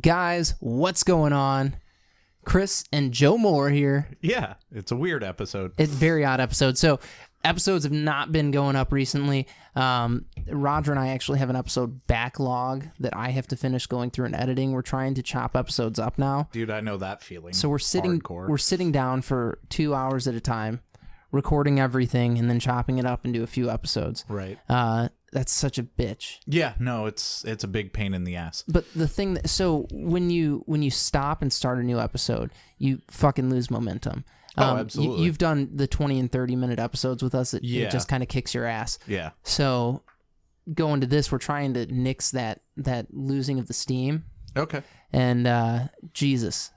Guys, what's going on? Chris and Joe Moore here. Yeah, it's a weird episode. It's a very odd episode. So episodes have not been going up recently. Roger and I actually have an episode backlog that I have to finish going through and editing. We're trying to chop episodes up now. Dude, I know that feeling. So we're sitting Hardcore. down for 2 hours at a time, recording everything and then chopping it up into a few episodes. Right. That's such a bitch. Yeah, no, it's a big pain in the ass. But the thing that, so when you stop and start a new episode, you fucking lose momentum. Absolutely. You've done the 20 and 30 minute episodes with us. It just kind of kicks your ass. Yeah. So going to this, we're trying to nix that losing of the steam. Okay. And Jesus.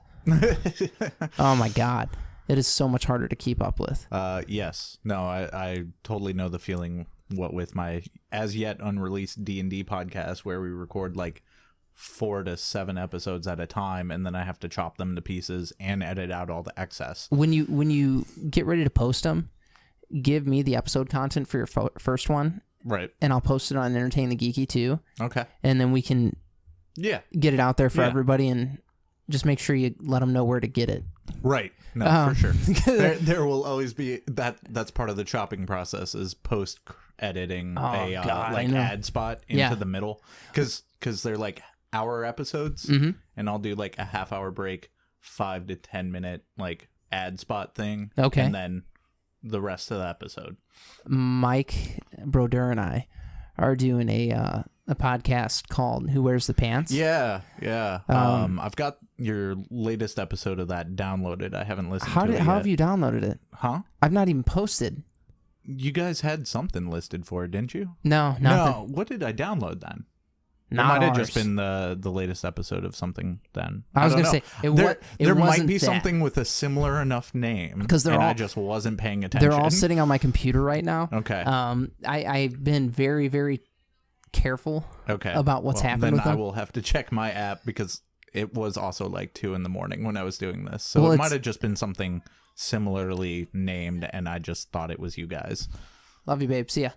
Oh my God. It is so much harder to keep up with. Yes. No, I totally know the feeling. What with my as yet unreleased D&D podcast where we record like 4 to 7 episodes at a time, and then I have to chop them to pieces and edit out all the excess. When you get ready to post them, give me the episode content for your first one. Right. And I'll post it on Entertain the Geeky too. Okay. And then we can get it out there for everybody, and just make sure you let them know where to get it. Right. No, for sure. there will always be that's part of the chopping process is post editing ad spot into the middle, because they're like hour episodes, and I'll do like a half-hour break, 5 to 10 minute like ad spot thing, and then the rest of the episode. Mike Brodeur and I are doing a podcast called Who Wears the Pants? Yeah. I've got your latest episode of that downloaded. I haven't listened to it yet. How have you downloaded it? Huh? I've not even posted. You guys had something listed for it, didn't you? No, nothing. No, what did I download then? Not it might have ours. just been the latest episode of something then. I was going to say, there might be something with a similar enough name, because I just wasn't paying attention. They're all sitting on my computer right now. Okay. I've been very, very careful about what's happened with them. Then I will have to check my app, because it was also like 2 a.m. when I was doing this. So it might have just been something similarly named, and I just thought it was you guys. Love you, babe. See ya.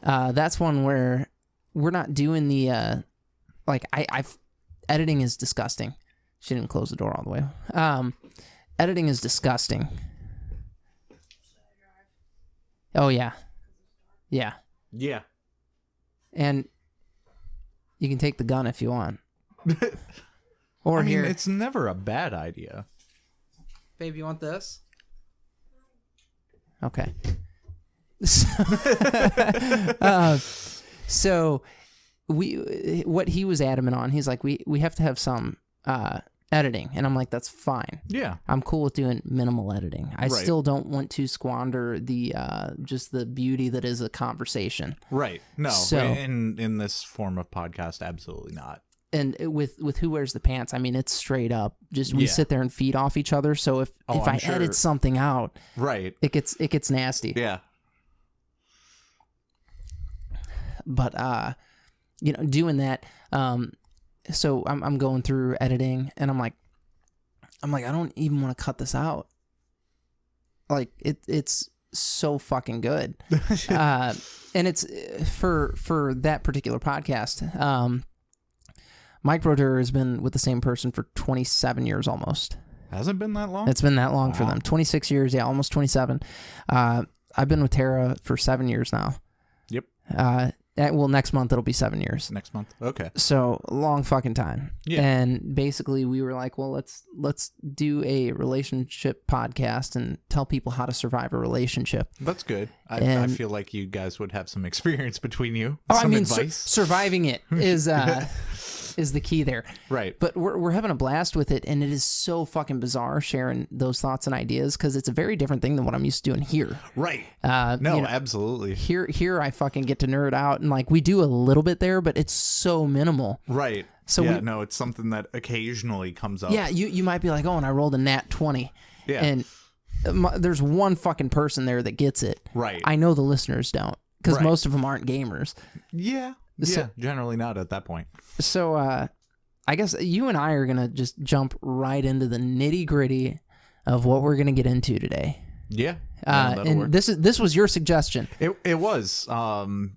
That's one where we're not doing the editing is disgusting. She didn't close the door all the way. Editing is disgusting. Oh yeah. And you can take the gun if you want. Or here. It's never a bad idea. Babe, you want this? Okay. So what he was adamant on, he's like, we have to have some editing, and I'm like, that's fine. Yeah, I'm cool with doing minimal editing. I still don't want to squander the just the beauty that is a conversation. Right. No. So, in this form of podcast, absolutely not. And with Who Wears the Pants, I mean, it's straight up just we sit there and feed off each other. So if I edit something out, it gets nasty. Yeah. But doing that, so I'm going through editing, and I'm like I don't even want to cut this out. Like it's so fucking good. And it's for that particular podcast. Mike Brodeur has been with the same person for 27 years almost. Has it been that long? It's been that long for them. 26 years, yeah, almost 27. I've been with Tara for 7 years now. Yep. Well, next month it'll be 7 years. Next month. Okay. So long fucking time. Yeah. And basically we were like, well, let's do a relationship podcast and tell people how to survive a relationship. That's good. I feel like you guys would have some experience between you. Some advice. Surviving it is the key there. Right. But we're having a blast with it, and it is so fucking bizarre sharing those thoughts and ideas, because it's a very different thing than what I'm used to doing here. Right. Absolutely. Here I fucking get to nerd out, and like we do a little bit there, but it's so minimal. Right. So it's something that occasionally comes up. Yeah, you might be like, oh, and I rolled a nat 20. Yeah. And there's one fucking person there that gets it. Right. I know the listeners don't, because most of them aren't gamers. Yeah. So, generally not at that point. So I guess you and I are going to just jump right into the nitty gritty of what we're going to get into today. Yeah. And work. This was your suggestion. It was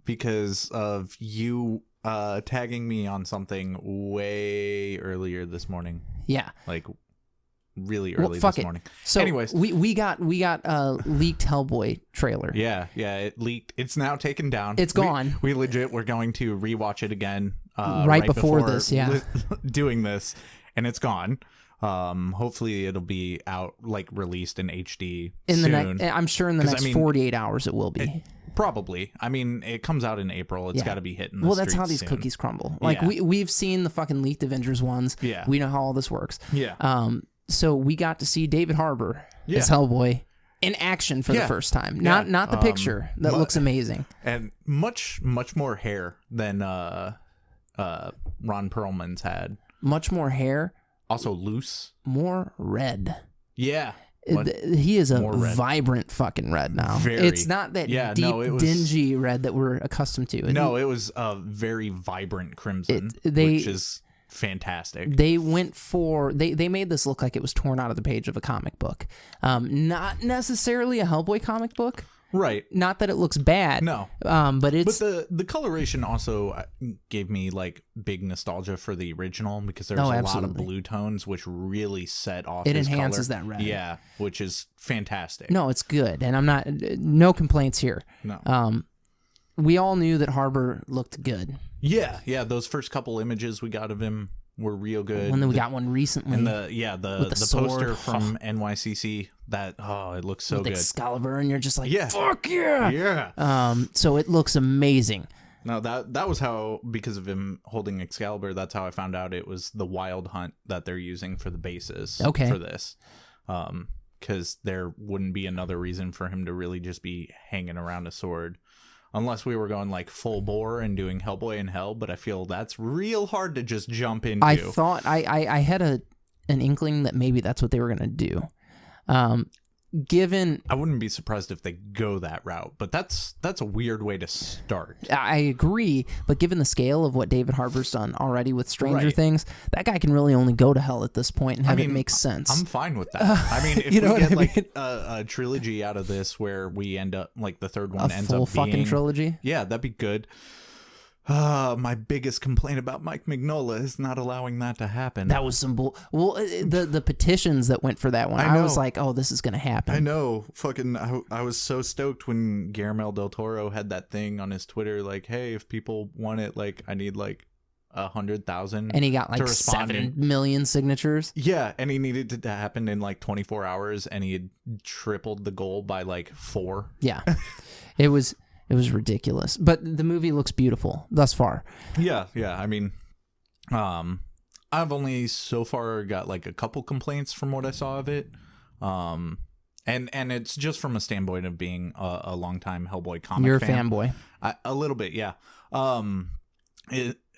because of you tagging me on something way earlier earlier this morning. Yeah. Like really early this morning. So anyways, we got a leaked Hellboy trailer. Yeah, it leaked. It's now taken down. It's gone. We legit we're going to rewatch it again right before this, yeah. Doing this, and it's gone. Hopefully it'll be out, like released in HD soon. I'm sure in the next 48 hours it will be. Probably. I mean, it comes out in April. It's got to be hitting the Well, that's how streets these soon. cookies crumble. Like we've seen the fucking leaked Avengers ones. Yeah. We know how all this works. Yeah. So we got to see David Harbour as Hellboy in action for the first time. Not the picture that looks amazing. And much more hair than Ron Perlman's had. Much more hair. Also loose. More red. Yeah. He is a vibrant fucking red now. It's not that deep, dingy red that we're accustomed to. No, it was a very vibrant crimson, which is fantastic. They went for they made this look like it was torn out of the page of a comic book. Not necessarily a Hellboy comic book. Right. Not that it looks bad. No. But it's the coloration also gave me like big nostalgia for the original because there's a lot of blue tones which really set off it his enhances color. That red. Yeah, which is fantastic. No, it's good. And I'm not no complaints here. No. We all knew that Harbour looked good. Yeah, those first couple images we got of him were real good. And then we got one recently. And the poster from NYCC that it looks so with good. Excalibur, and you're just like, fuck yeah. Yeah. So it looks amazing. No, that was how, because of him holding Excalibur, that's how I found out it was the Wild Hunt that they're using for the basis for this. Because there wouldn't be another reason for him to really just be hanging around a sword. Unless we were going like full bore and doing Hellboy in Hell, but I feel that's real hard to just jump into. I thought I had an inkling that maybe that's what they were going to do. Given, I wouldn't be surprised if they go that route, but that's a weird way to start. I agree, but given the scale of what David Harbour's done already with Stranger Things, that guy can really only go to hell at this point and have it make sense. I'm fine with that. I mean, if we get like a trilogy out of this where we end up like the third one ends up being a full fucking trilogy, yeah, that'd be good. My biggest complaint about Mike Mignola is not allowing that to happen. That was some bull. Well, the petitions that went for that one, I was like, oh, this is gonna happen. I know. Fucking, I was so stoked when Guillermo del Toro had that thing on his Twitter, like, hey, if people want it, like, I need like 100,000, and he got like 7 million signatures. Yeah, and he needed it to happen in like 24 hours, and he had tripled the goal by like 4. Yeah, it was ridiculous, but the movie looks beautiful thus far. Yeah. I mean, I've only so far got like a couple complaints from what I saw of it, and it's just from a standpoint of being a longtime Hellboy comic. You're a fan. fanboy, a little bit, yeah.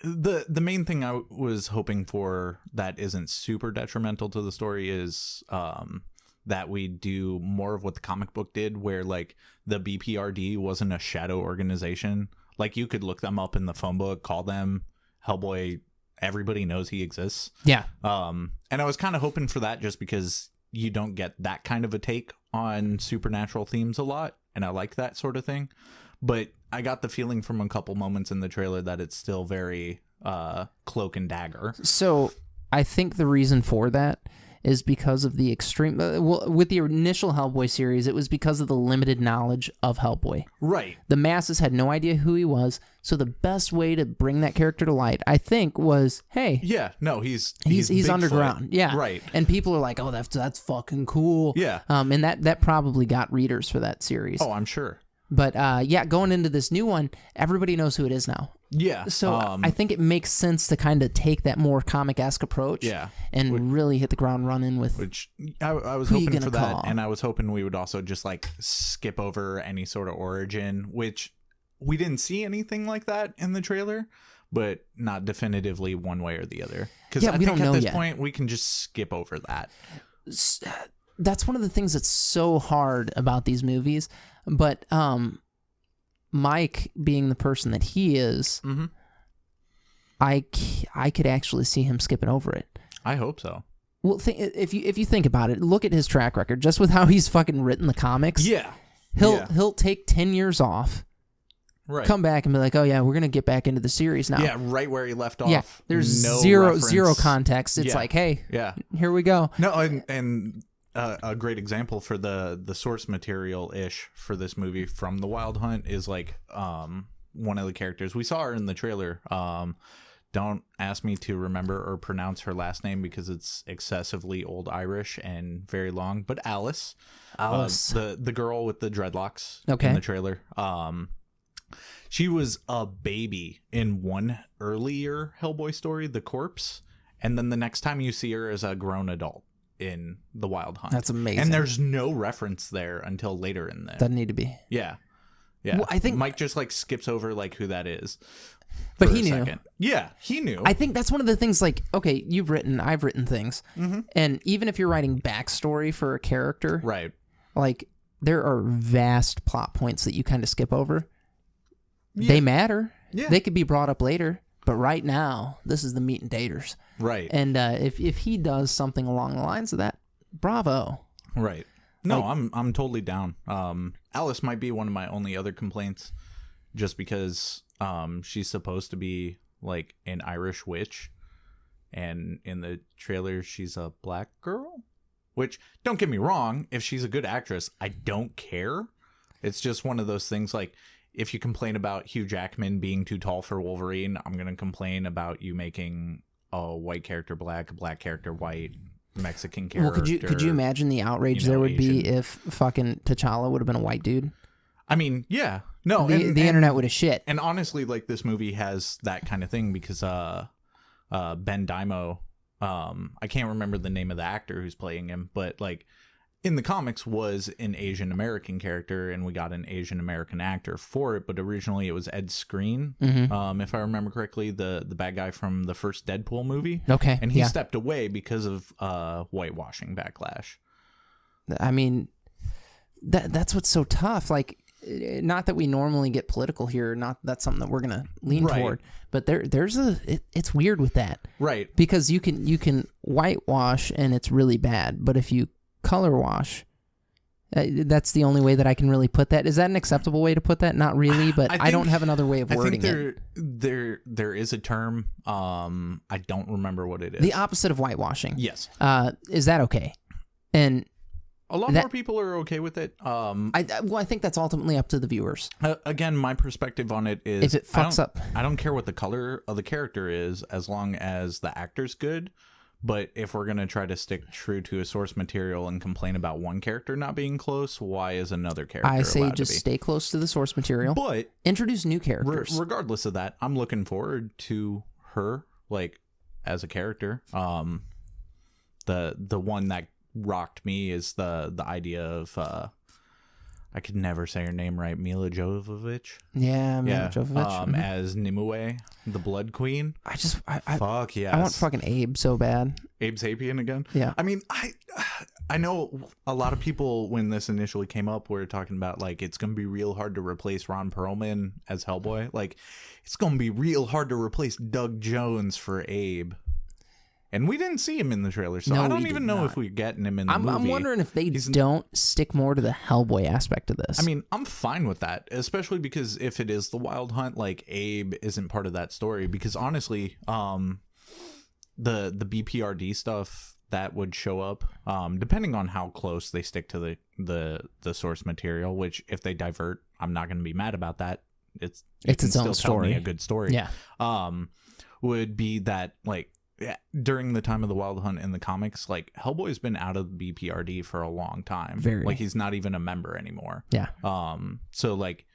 The main thing I was hoping for that isn't super detrimental to the story is that we do more of what the comic book did, where like the BPRD wasn't a shadow organization. Like you could look them up in the phone book, call them Hellboy. Everybody knows he exists. Yeah. And I was kind of hoping for that just because you don't get that kind of a take on supernatural themes a lot. And I like that sort of thing. But I got the feeling from a couple moments in the trailer that it's still very cloak and dagger. So I think the reason for that is because of the extreme... with the initial Hellboy series, it was because of the limited knowledge of Hellboy. Right. The masses had no idea who he was, so the best way to bring that character to light, I think, was, hey... Yeah, no, he's underground. Yeah. Right. And people are like, oh, that's fucking cool. Yeah. And that probably got readers for that series. Oh, I'm sure. But going into this new one, everybody knows who it is now. Yeah. So I think it makes sense to kind of take that more comic-esque approach. Yeah. And really hit the ground running with. Which I was hoping for that, and I was hoping we would also just like skip over any sort of origin, which we didn't see anything like that in the trailer, but not definitively one way or the other. Because I think at this point we can just skip over that. That's one of the things that's so hard about these movies. But Mike, being the person that he is, mm-hmm. I could actually see him skipping over it. I hope so. Well, if you think about it, look at his track record, just with how he's fucking written the comics. Yeah, he'll take 10 years off, come back and be like, oh yeah, we're gonna get back into the series now. Yeah, right where he left off. Yeah, there's zero context. It's like, hey, here we go. No, and a great example for the source material ish for this movie from The Wild Hunt is like one of the characters we saw her in the trailer. Don't ask me to remember or pronounce her last name because it's excessively old Irish and very long. But Alice, the girl with the dreadlocks in the trailer. She was a baby in one earlier Hellboy story, The Corpse, and then the next time you see her as a grown adult in The Wild Hunt. That's amazing. And there's no reference there until later in there. Doesn't need to be. Yeah. Well, I think Mike just like skips over like who that is. But he knew. Yeah, he knew. I think that's one of the things, like, okay, I've written things. And even if you're writing backstory for a character, right? Like, there are vast plot points that you kind of skip over. Yeah. They matter. Yeah. They could be brought up later. But right now, this is the meat and taters. Right. And if he does something along the lines of that, bravo. Right. No, like, I'm totally down. Alice might be one of my only other complaints, just because she's supposed to be like an Irish witch, and in the trailer she's a black girl. Which, don't get me wrong, if she's a good actress, I don't care. It's just one of those things, like, if you complain about Hugh Jackman being too tall for Wolverine, I'm gonna complain about you making a white character black, a black character white, Mexican character. Well, could you imagine the outrage there would Asian. be if fucking T'Challa would have been a white dude? I mean, yeah. No, the internet would have shit. And honestly, like, this movie has that kind of thing because Ben Daimo, I can't remember the name of the actor who's playing him, but like in the comics was an Asian American character, and we got an Asian American actor for it, but originally it was Ed Skrein, if I remember correctly, the bad guy from the first Deadpool movie. Okay. And he stepped away because of whitewashing backlash. I mean, that's what's so tough. Like, not that we normally get political here, not that's something that we're gonna lean toward, but it's weird with that, right? Because you can whitewash and it's really bad, but if you color wash, that's the only way that I can really put that. Is that an acceptable way to put that? Not really, but I don't have another way of wording it. There is a term. I don't remember what it is. The opposite of whitewashing. Yes. Is that okay? And a lot more people are okay with it. I think that's ultimately up to the viewers. Again, my perspective on it is, if it fucks up, I don't care what the color of the character is, as long as the actor's good. But if we're going to try to stick true to a source material and complain about one character not being close, why is another character I say allowed just to be? Stay close to the source material, but introduce new characters. Regardless of that, I'm looking forward to her, like, as a character. The one that rocked me is the idea of I could never say her name right, Mila Jovovich. Yeah, Mila Jovovich. As Nimue, the Blood Queen. Fuck yes. I want fucking Abe so bad. Abe Sapien again. Yeah. I mean, I know a lot of people when this initially came up were talking about like it's gonna be real hard to replace Ron Perlman as Hellboy. Like, it's gonna be real hard to replace Doug Jones for Abe. And we didn't see him in the trailer, so I don't even know if we're getting him in the movie. I'm wondering if they don't stick more to the Hellboy aspect of this. I mean, I'm fine with that, especially because if it is the Wild Hunt, like, Abe isn't part of that story. Because honestly, the BPRD stuff that would show up, depending on how close they stick to the source material, which if they divert, I'm not going to be mad about that. It's its own story. A good story. Yeah. Would be that, like, during the time of the Wild Hunt in the comics, like, Hellboy's been out of BPRD for a long time. Like, he's not even a member anymore. Yeah. So like,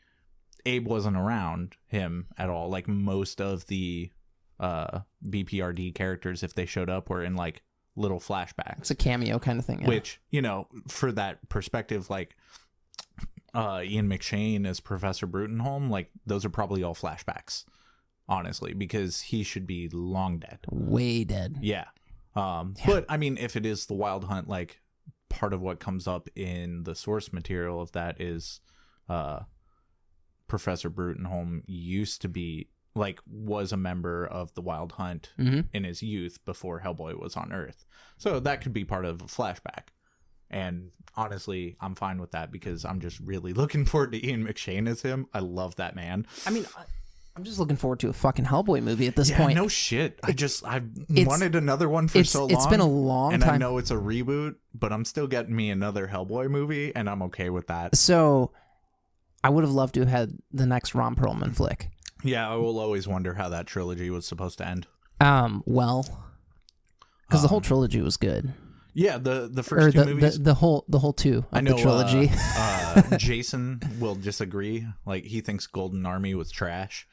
Abe wasn't around him at all. Like, most of the BPRD characters, if they showed up, were in like little flashbacks. It's a cameo kind of thing. Yeah. Which, you know, for that perspective, like, Ian McShane as Professor Brutenholm, like, those are probably all flashbacks. Honestly, because he should be long dead. Way dead. Yeah. But, I mean, if it is the Wild Hunt, like, part of what comes up in the source material of that is Professor Brutenholm used to be, like, was a member of the Wild Hunt in his youth before Hellboy was on Earth. So that could be part of a flashback. And honestly, I'm fine with that because I'm just really looking forward to Ian McShane as him. I love that man. I mean, I'm just looking forward to a fucking Hellboy movie at this point. No shit. I wanted another one for so long. It's been a long time. And I know it's a reboot, but I'm still getting me another Hellboy movie, and I'm okay with that. So I would have loved to have had the next Ron Perlman flick. Yeah, I will always wonder how that trilogy was supposed to end. Well, because the whole trilogy was good. Yeah, the first two movies. The whole two of the trilogy. Jason will disagree. Like, he thinks Golden Army was trash.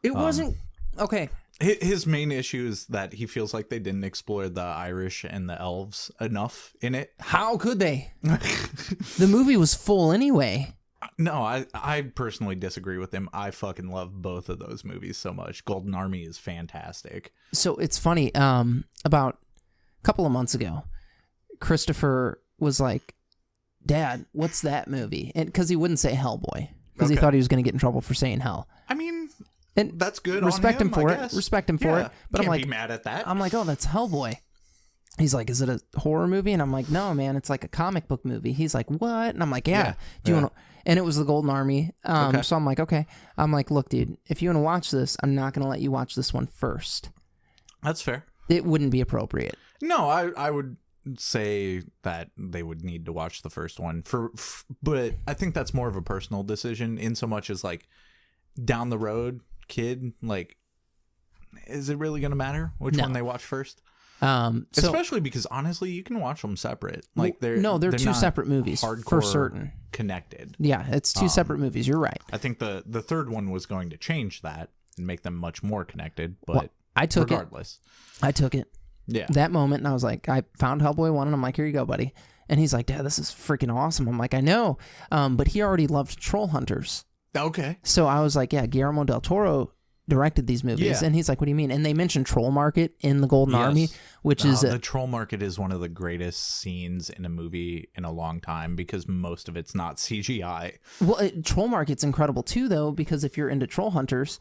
It wasn't okay. His main issue is that he feels like they didn't explore the Irish and the elves enough in it. How could they? The movie was full anyway. No, I personally disagree with him. I fucking love both of those movies so much. Golden Army is fantastic. So it's funny. About a couple of months ago, Christopher was like, "Dad, what's that movie?" And because he wouldn't say Hellboy because he thought he was going to get in trouble for saying hell. I mean, and that's good. Respect on him for it. Respect him for it. But Can't I'm like, be mad at that. I'm like, oh, that's Hellboy. He's like, is it a horror movie? And I'm like, no, man, it's like a comic book movie. He's like, what? And I'm like, yeah. Do you want to? And it was the Golden Army. So I'm like, okay. I'm like, look, dude, if you want to watch this, I'm not going to let you watch this one first. That's fair. It wouldn't be appropriate. No, I would say that they would need to watch the first one but I think that's more of a personal decision in so much as like down the road, kid, like, is it really going to matter which one they watch first? Especially because honestly, you can watch them separate. Like they're two separate movies for certain. Connected. Yeah, it's two separate movies. You're right. I think the third one was going to change that and make them much more connected. But I took it. Yeah. That moment, and I was like, I found Hellboy 1, and I'm like, here you go, buddy. And he's like, Dad, this is freaking awesome. I'm like, I know. But he already loved Troll Hunters. Okay. So I was like, yeah, Guillermo del Toro directed these movies. Yeah. And he's like, what do you mean? And they mentioned Troll Market in the Golden Army, which is... the Troll Market is one of the greatest scenes in a movie in a long time because most of it's not CGI. Well, Troll Market's incredible too, though, because if you're into Troll Hunters,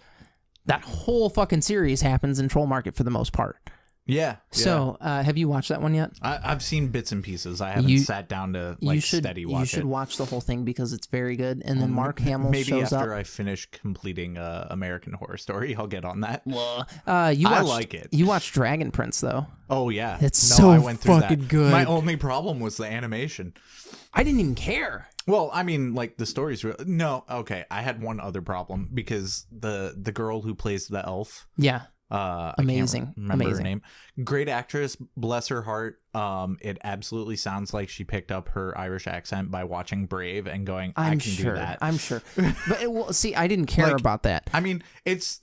that whole fucking series happens in Troll Market for the most part. Yeah. So, have you watched that one yet? I've seen bits and pieces. I haven't sat down to steady watch it. You should watch the whole thing because it's very good. And then Mark Hamill shows up. Maybe after I finish completing American Horror Story, I'll get on that. I like it. You watched Dragon Prince, though. Oh, yeah. I went through fucking that. Good. My only problem was the animation. I didn't even care. Well, I mean, like, the story's real. No, okay. I had one other problem because the girl who plays the elf. Yeah. Amazing. I can't remember her name. Great actress, bless her heart. It absolutely sounds like she picked up her Irish accent by watching Brave and going, I can do that. I'm sure. But see, I didn't care about that. I mean, it's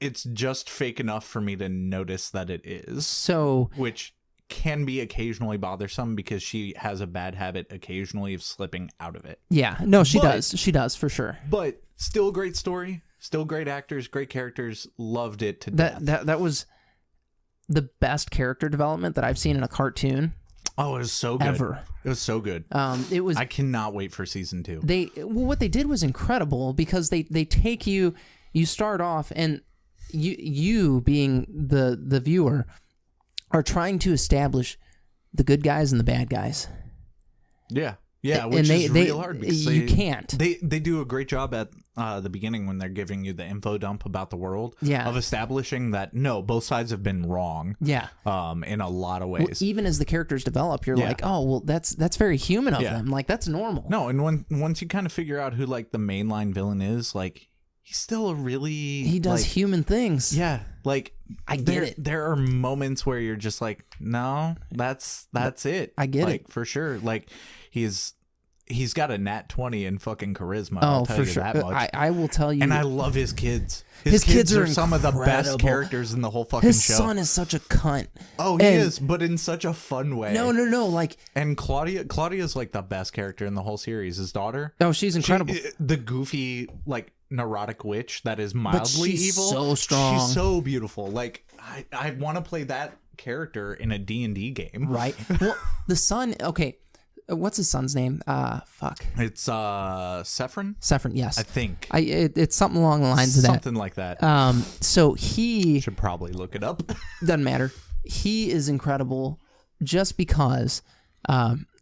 just fake enough for me to notice that it is. So, which can be occasionally bothersome because she has a bad habit occasionally of slipping out of it. Yeah. No, she does. She does for sure. But still a great story. Still great actors, great characters. Loved it to death. That was the best character development that I've seen in a cartoon. Oh, it was so good. Ever. It was so good. It was. I cannot wait for season 2. What they did was incredible because they take you. You start off and you being the viewer are trying to establish the good guys and the bad guys. Yeah. Yeah, which is real hard because you can't. They do a great job at the beginning when they're giving you the info dump about the world. Yeah. Of establishing that no, both sides have been wrong. Yeah. In a lot of ways. Well, even as the characters develop, you're like, oh well, that's very human of them. Like that's normal. No, and once you kind of figure out who like the mainline villain is, like he's still he does human things. Yeah. Like I get it. There are moments where you're just like, no, that's it. I get it for sure. Like he's got a nat 20 in fucking charisma. Oh, I'll tell for you sure. that much. I will tell you. And I love his kids. His kids are some of the best characters in the whole fucking show. His son is such a cunt. Oh, he is, but in such a fun way. No. Like, and Claudia's like the best character in the whole series. His daughter. Oh, she's incredible. The goofy, like neurotic witch that is mildly evil. So strong. She's so beautiful. Like I want to play that character in a D&D game. Right. Well, the son. Okay. What's his son's name? Fuck. It's Sephron? Sephron, yes. I think. It's something along the lines of that. Something like that. So he... Should probably look it up. Doesn't matter. He is incredible just because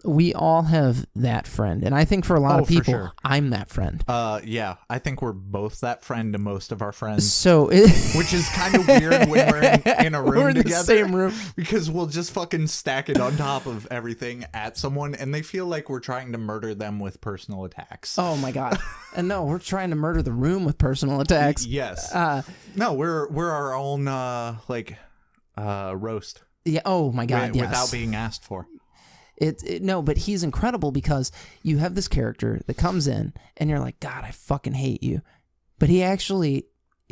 we all have that friend, and I think for a lot of people, sure. I'm that friend. Yeah, I think we're both that friend to most of our friends. So, which is kind of weird when we're in a room we're in together, the same room, because we'll just fucking stack it on top of everything at someone, and they feel like we're trying to murder them with personal attacks. Oh my god! And no, we're trying to murder the room with personal attacks. Yes. No, we're our own roast. Yeah. Oh my god. Yes. Without being asked for. No, but he's incredible because you have this character that comes in and you're like, God, I fucking hate you. But he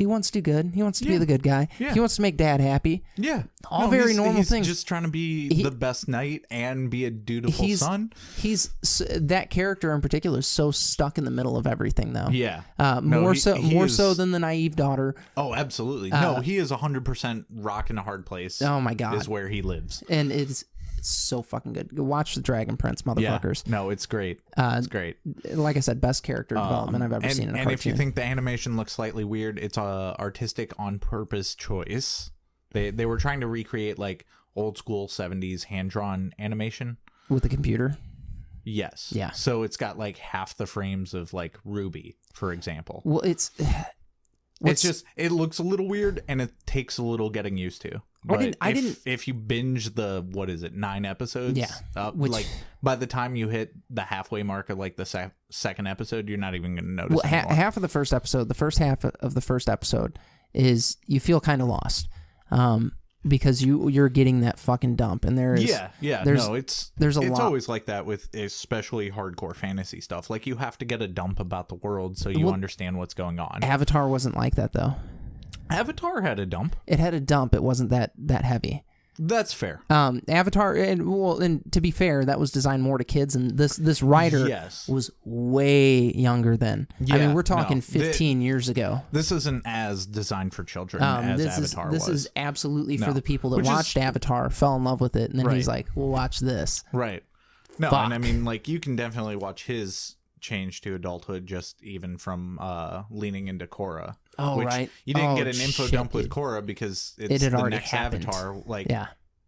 wants to do good. He wants to be the good guy. Yeah. He wants to make dad happy. Yeah. All very normal things. He's just trying to be the best knight and be a dutiful son. That character in particular is so stuck in the middle of everything, though. Yeah. More so than the naive daughter. Oh, absolutely. No, he is 100% rock in a hard place. Oh my god. Is where he lives. And it's so fucking good. Go watch the Dragon Prince, motherfuckers. Yeah. No, it's great. It's great. Like I said, best character development I've ever seen in a cartoon. And if you think the animation looks slightly weird, it's a artistic on purpose choice. They were trying to recreate like old school 70s hand-drawn animation with the computer. Yes. Yeah. So it's got like half the frames of like Ruby, for example. Well, it looks a little weird and it takes a little getting used to. But if you binge the 9 episodes, like by the time you hit the halfway mark of like the second episode, you're not even going to notice. Well, half of the first episode, the first half of the first episode is you feel kind of lost, because you're getting that fucking dump, and there's a lot. It's always like that with especially hardcore fantasy stuff. Like you have to get a dump about the world so you understand what's going on. Avatar wasn't like that though. Avatar had a dump. It had a dump. It wasn't that heavy. That's fair. Avatar, and to be fair, that was designed more to kids, and this writer was way younger then. Yeah, I mean, we're talking 15 years ago. This isn't as designed for children as Avatar was. This is absolutely for the people that watched Avatar, fell in love with it, and then he's like, "We'll watch this." Right. No, and I mean, like, you can definitely watch his change to adulthood just even from leaning into Korra. Oh, which right. You didn't get an info dump with Korra because it's the next happened. Avatar. Like,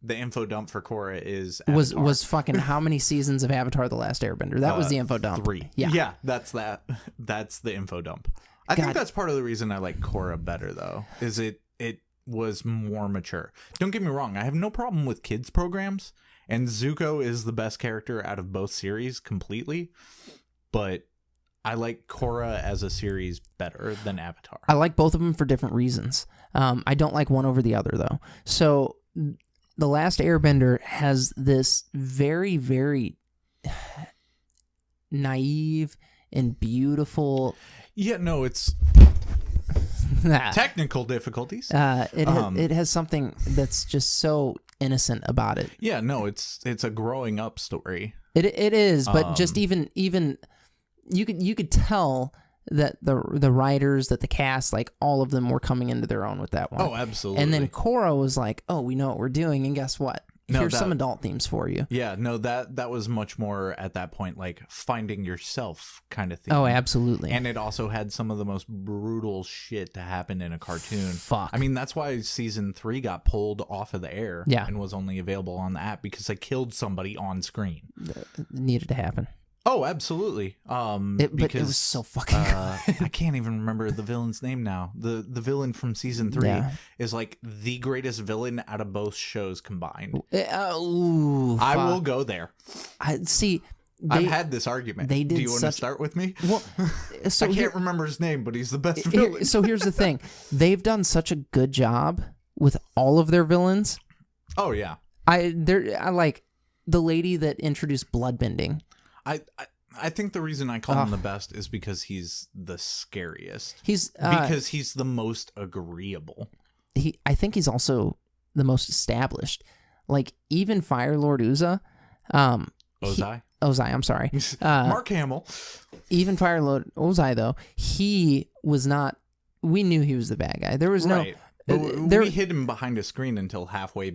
the info dump for Korra is Avatar. Was fucking how many seasons of Avatar: The Last Airbender? That was the info dump. 3. Yeah, that's that. That's the info dump. I think that's part of the reason I like Korra better, though. Is it was more mature. Don't get me wrong. I have no problem with kids programs, and Zuko is the best character out of both series completely, but I like Korra as a series better than Avatar. I like both of them for different reasons. I don't like one over the other, though. So, The Last Airbender has this very, very naive and beautiful... Yeah, no, it's... technical difficulties. It has something that's just so innocent about it. Yeah, no, it's a growing up story. It is, but just even... You could tell that the writers, that the cast, like all of them were coming into their own with that one. Oh, absolutely. And then Korra was like, "Oh, we know what we're doing, and guess what? Here's some adult themes for you." Yeah, no, that was much more at that point like finding yourself kind of thing. Oh, absolutely. And it also had some of the most brutal shit to happen in a cartoon. Fuck. I mean, that's why season 3 got pulled off of the air and was only available on the app because they killed somebody on screen. It needed to happen. Oh, absolutely. But it was so fucking good. I can't even remember the villain's name now. The villain from season 3 is like the greatest villain out of both shows combined. I will go there. I've had this argument. Do you want to start with me? Well, so I can't remember his name, but he's the best villain. So here's the thing. They've done such a good job with all of their villains. Oh, yeah. I like the lady that introduced bloodbending. I think the reason I call him the best is because he's the scariest. Because he's the most agreeable. I think he's also the most established. Like even Fire Lord Uza, Ozai, I'm sorry, Mark Hamill. Even Fire Lord Ozai though, he was not. We knew he was the bad guy. There was no. We hid him behind a screen until halfway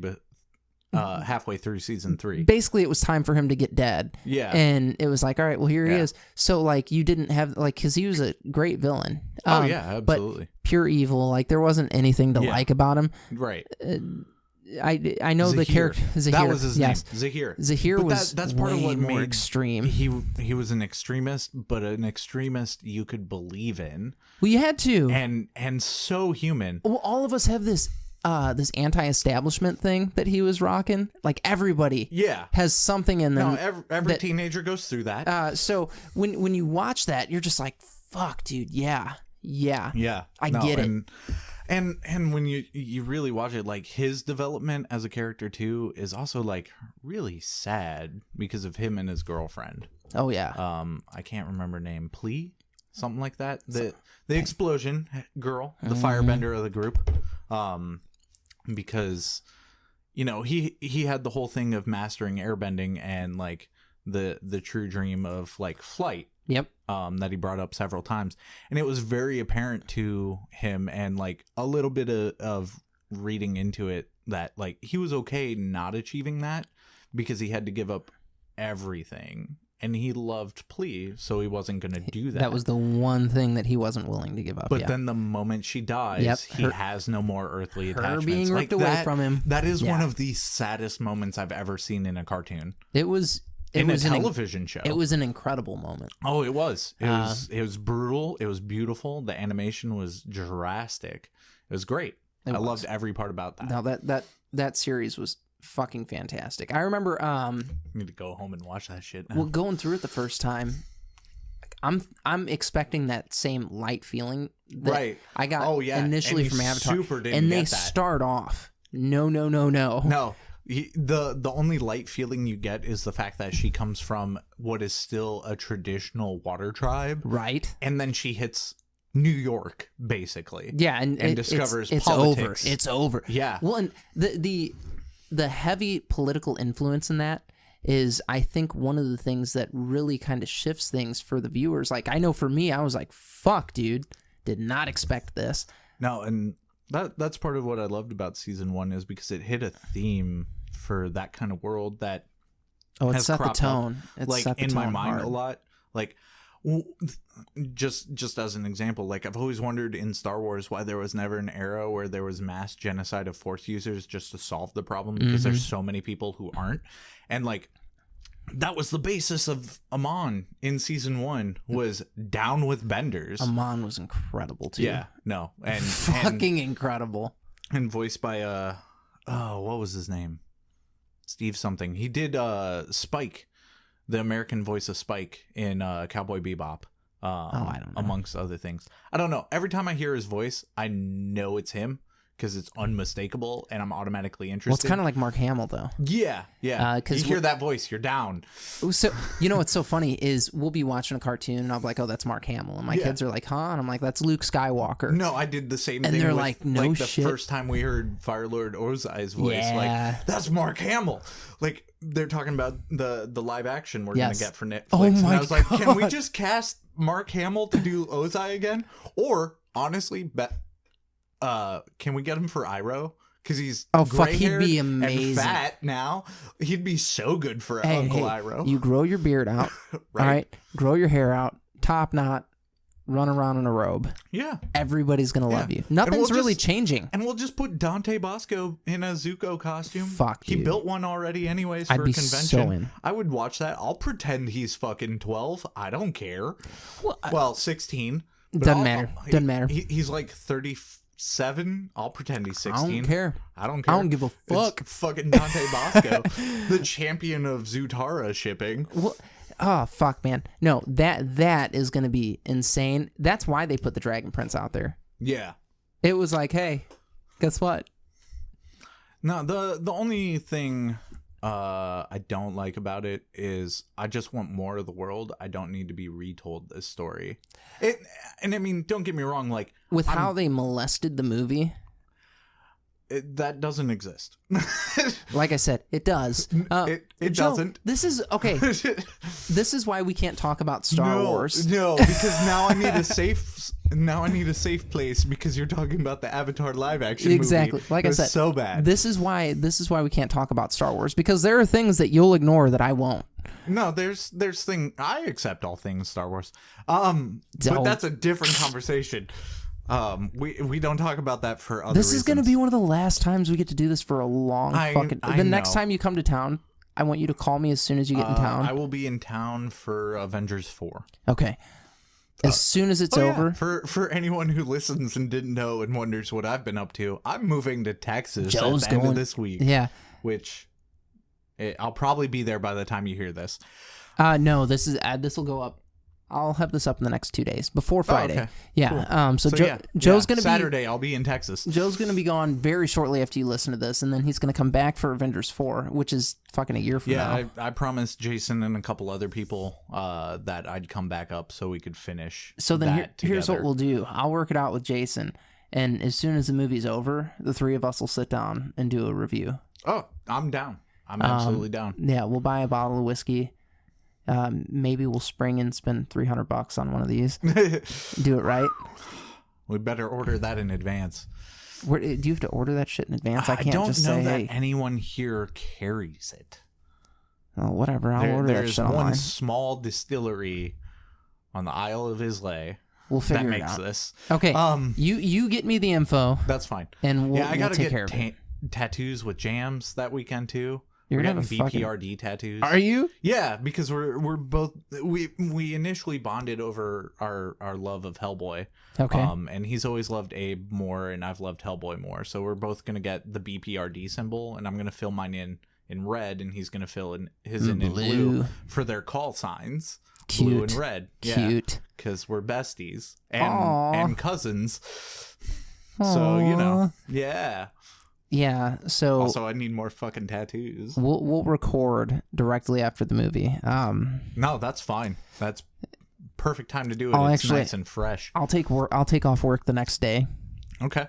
through season 3. Basically, it was time for him to get dead. Yeah. And it was like, all right, well, here he is. So, like, you didn't have, like, because he was a great villain. Oh, yeah, absolutely. But pure evil. Like, there wasn't anything to like about him. Right. I know the character Zahir. That was his name. Zahir But was that's part of what more made extreme. He was an extremist, but an extremist you could believe in. Well, you had to, and so human. Well, all of us have this anti-establishment thing that he was rocking. Like everybody, has something in them. No, every teenager goes through that. So when you watch that, you're just like, fuck, dude, yeah. I get it. And when you really watch it, like his development as a character too is also like really sad because of him and his girlfriend. Oh yeah. I can't remember her name. Plea, something like that. The explosion girl, the firebender of the group. Because he had the whole thing of mastering airbending and like the true dream of like flight. Yep. That he brought up several times, and it was very apparent to him, and like a little bit of reading into it that like he was okay not achieving that because he had to give up everything, and he loved Plea, so he wasn't going to do that. That was the one thing that he wasn't willing to give up. But then the moment she dies, he has no more earthly attachments. Her being ripped away from him. That is one of the saddest moments I've ever seen in a cartoon. It was. In a television show. It was an incredible moment. Oh, it was. It was brutal. It was beautiful. The animation was drastic. It was great. I loved every part about that. No, that series was fucking fantastic. I remember I need to go home and watch that shit now. Well, going through it the first time, I'm expecting that same light feeling that I got initially from Avatar. And they start off no. No. The only light feeling you get is the fact that she comes from what is still a traditional water tribe. Right. And then she hits New York, basically. Yeah, and discovers it's politics. It's over. Yeah. Well, and the heavy political influence in that is, I think, one of the things that really kind of shifts things for the viewers. Like, I know for me, I was like, fuck, dude, did not expect this. No, and that's part of what I loved about season 1 is because it hit a theme for that kind of world that it set the tone. Like in my mind a lot. Like just as an example, like I've always wondered in Star Wars why there was never an era where there was mass genocide of Force users just to solve the problem, because there's so many people who aren't. And like that was the basis of Amon in season 1, was down with benders. Amon was incredible too. Yeah, no, and fucking incredible. And voiced by what was his name? Steve something. He did Spike, the American voice of Spike in Cowboy Bebop. I don't know. Amongst other things. I don't know. Every time I hear his voice, I know it's him because it's unmistakable and I'm automatically interested. Well, it's kind of like Mark Hamill, though. Yeah. You hear that voice, you're down. So, what's so funny is we'll be watching a cartoon and I'll be like, oh, that's Mark Hamill. And my kids are like, huh? And I'm like, that's Luke Skywalker. No, I did the same thing. And they're like, no shit. The first time we heard Fire Lord Ozai's voice, like, that's Mark Hamill. Like, they're talking about the live action we're going to get for Netflix. Oh my and I was like, God. can we just cast Mark Hamill to do Ozai again? Or, honestly, can we get him for Iroh? Because he's he'd be amazing. And fat now. He'd be so good for Uncle Iroh. You grow your beard out, right? All right? Grow your hair out, top knot, run around in a robe. Yeah. Everybody's going to love you. Nothing's really changing. And we'll just put Dante Bosco in a Zuko costume. Fuck, He dude. built one already anyways for a convention. So in. I would watch that. I'll pretend he's fucking 12. I don't care. Well, 16. Doesn't matter. He's like 37. I'll pretend he's 16. I don't care. I don't give a fuck. It's fucking Dante Bosco, the champion of Zutara shipping. Well, oh fuck, man. No, that is going to be insane. That's why they put the Dragon Prince out there. Yeah. It was like, hey, guess what? No, the only thing I don't like about it is I just want more of the world. I don't need to be retold this story. And I mean, don't get me wrong, like with how they molested the movie, that doesn't exist. Like I said, it does. It Joe, doesn't. This is okay. This is why we can't talk about Star Wars. No, because now I need a safe place because you're talking about the Avatar live action exactly. movie. Like I said, so bad. This is why we can't talk about Star Wars, because there are things that you'll ignore that I won't. No, there's I accept all things Star Wars. But that's a different conversation. We don't talk about that for other This reasons. is going to be one of the last times we get to do this for a long The next time you come to town, I want you to call me as soon as you get in town. I will be in town for Avengers 4. Okay. As soon as it's over. Yeah. For anyone who listens and didn't know and wonders what I've been up to, I'm moving to Texas at the end of this week. Yeah. Which I'll probably be there by the time you hear this. No, this will go up. I'll have this up in the next 2 days before Friday. Okay. Yeah. Cool. Joe's going to be Saturday. I'll be in Texas. Joe's going to be gone very shortly after you listen to this, and then he's going to come back for Avengers 4, which is fucking a year from now. Yeah, I promised Jason and a couple other people that I'd come back up so we could finish. So then here's what we'll do. I'll work it out with Jason, and as soon as the movie's over, the three of us will sit down and do a review. Oh, I'm down. I'm absolutely down. Yeah, we'll buy a bottle of whiskey. Maybe we'll spring and spend $300 on one of these. Do it right. We better order that in advance. Do you have to order that shit in advance? I can't just say. I don't know that anyone here carries it. Oh, whatever. I'll order that shit online. There's one small distillery on the Isle of Islay. We'll figure it out. That makes this. Okay. You get me the info. That's fine. And I gotta take care of it. Tattoos with Jams that weekend too. You're getting BPRD tattoos. Are you? Yeah, because we're both we initially bonded over our love of Hellboy. Okay. And he's always loved Abe more, and I've loved Hellboy more. So we're both gonna get the BPRD symbol, and I'm gonna fill mine in red, and he's gonna fill in his in blue for their call signs. Cute. Blue and red. Cute. Because we're besties and cousins. Aww. So yeah. Yeah, so also I need more fucking tattoos. We'll record directly after the movie. No, that's fine. That's perfect time to do it. It's nice and fresh. I'll take off work the next day. Okay.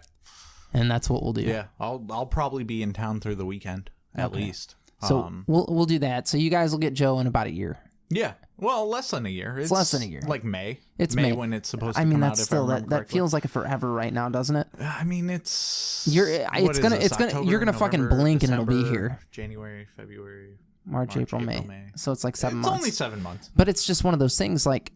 And that's what we'll do. Yeah, I'll probably be in town through the weekend at least. So we'll do that. So you guys will get Joe in about a year. Yeah. Well, less than a year. It's less than a year. Like May. It's May when it's supposed to come out. I mean, that's still that feels like a forever right now, doesn't it? I mean, it's October, you're gonna fucking blink December, and it'll be here. January, February, March, April, May. So it's like 7 months. It's only 7 months. But it's just one of those things. Like,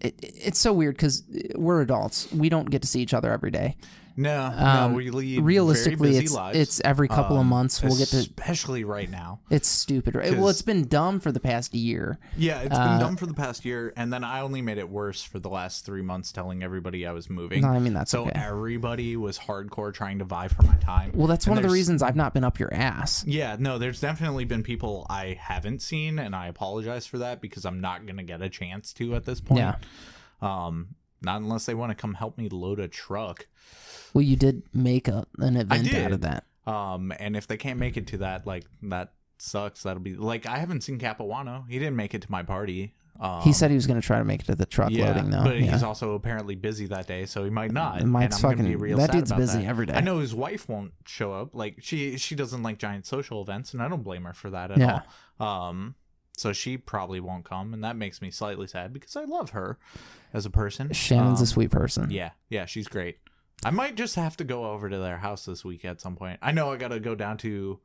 it's so weird because we're adults. We don't get to see each other every day. No, we lead realistically, very busy lives. It's every couple of months we'll get to. Especially right now. It's stupid. Well, it's been dumb for the past year. Yeah, it's been dumb for the past year, and then I only made it worse for the last 3 months, telling everybody I was moving. No, I mean that's so okay. Everybody was hardcore trying to vie for my time. Well, that's one of the reasons I've not been up your ass. Yeah, no, there's definitely been people I haven't seen, and I apologize for that because I'm not gonna get a chance to at this point. Yeah. Not unless they want to come help me load a truck. Well, you did make an event out of that. And if they can't make it to that, like, that sucks. That'll be like, I haven't seen Capuano. He didn't make it to my party. He said he was going to try to make it to the truck loading, though. But he's also apparently busy that day, so he might not. That dude's busy every day. I know his wife won't show up. Like, she doesn't like giant social events, and I don't blame her for that at all. So she probably won't come, and that makes me slightly sad because I love her as a person. Shannon's a sweet person. Yeah, she's great. I might just have to go over to their house this week at some point. I know I got to go down to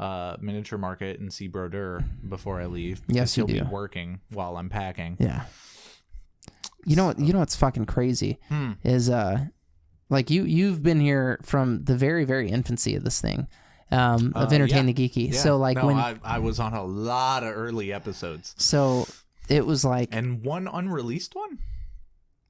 Miniature Market and see Brodeur before I leave. Yes, you do. He'll be working while I'm packing. Yeah. You know what's fucking crazy is like you've been here from the very, very infancy of this thing. Of Entertain the Geeky. Yeah. So like I was on a lot of early episodes. So it was like and one unreleased one.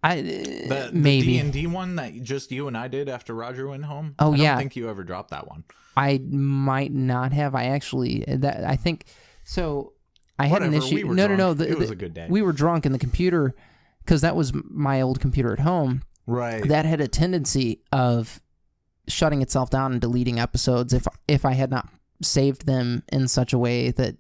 Maybe the D&D one that just you and I did after Roger went home. Oh, I don't think you ever dropped that one. I might not have. I think so. I had an issue. No. It was a good day. We were drunk, and the computer, because that was my old computer at home. Right. That had a tendency of shutting itself down and deleting episodes if I had not saved them in such a way that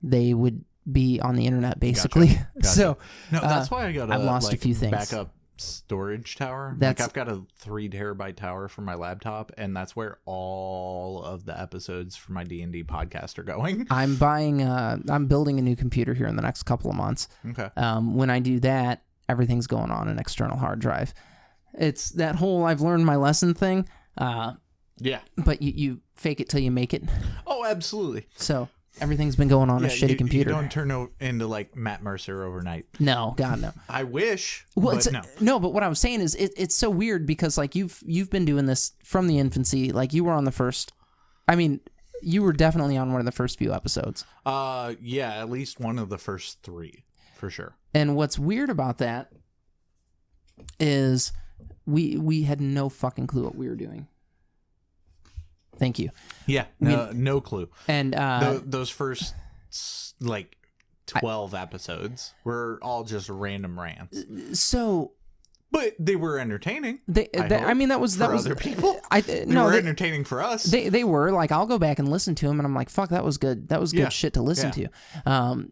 they would be on the internet, basically. Gotcha. So no, that's why I've lost a few things. Backup storage tower. I've got a 3 terabyte tower for my laptop, and that's where all of the episodes for my D&D podcast are going. I'm building a new computer here in the next couple of months. Okay. When I do that, everything's going on an external hard drive. It's that whole I've learned my lesson thing. Yeah. But you fake it till you make it. Oh, absolutely. So Everything's been going on a shitty computer. You don't turn into like Matt Mercer overnight. No, God, no. I wish, but no. No, but what I was saying is it's so weird because like you've been doing this from the infancy. Like you were on the first. I mean, you were definitely on one of the first few episodes. Yeah, at least one of the first 3, for sure. And what's weird about that is we had no fucking clue what we were doing. Thank you. Yeah, no clue. And those first like 12 episodes were all just random rants. So, but they were entertaining. I mean, that was other people. They were entertaining for us. They were like, I'll go back and listen to them, and I'm like, fuck, that was good. That was good shit to listen to.